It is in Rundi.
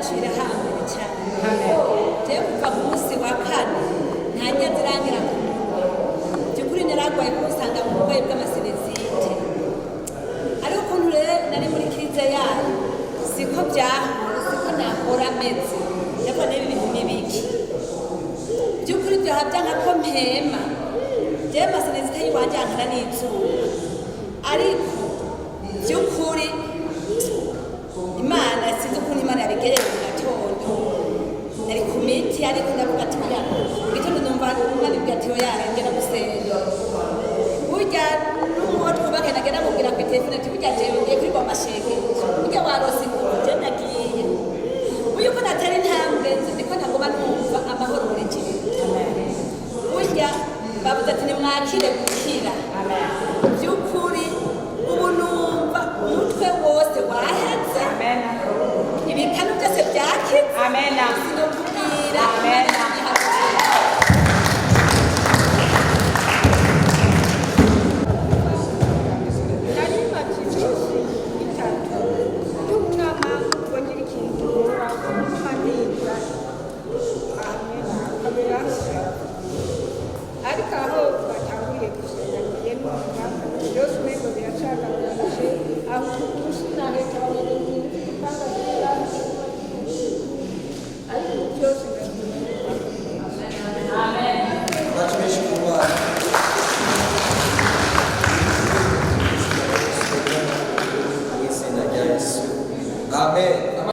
yacu irahambaye cyane rero kuva ku munsi wa kane nta nyanza irangira ku munwa by'ukuri naragwaye kumusanga mu burwayi bw'amasinezite ariko ukuntu rero nari muri kirize yayo siko byahora siko nahora ameze ariko niba ibintu n'ibiki by'ukuri byahabya nka ko mpema rero amasinezite y'iwanjye yankana n'izuba ariko by'ukuri Imana sinzi ukuntu Imana yabigereye mu gatondo nari ku miti ariko ndavuga ati oya mu gitondo numva Imana ibwira ati oya ngera gusenga burya n'uwo twubake nagenda mubwira ku telefone ati burya jewe ngiye kuri kwa masheke burya warose je nagiye burya uko natera intambwe niko nagoma numva amahoro muri jewe burya bavuze ati nimwakire gukira by'ukuri ubu numva umutwe wose wahetse ibikanu byose byakize sinokubwira ariko aho batanguriye gusenga byose umengo biracagaguye aho ubusi nahita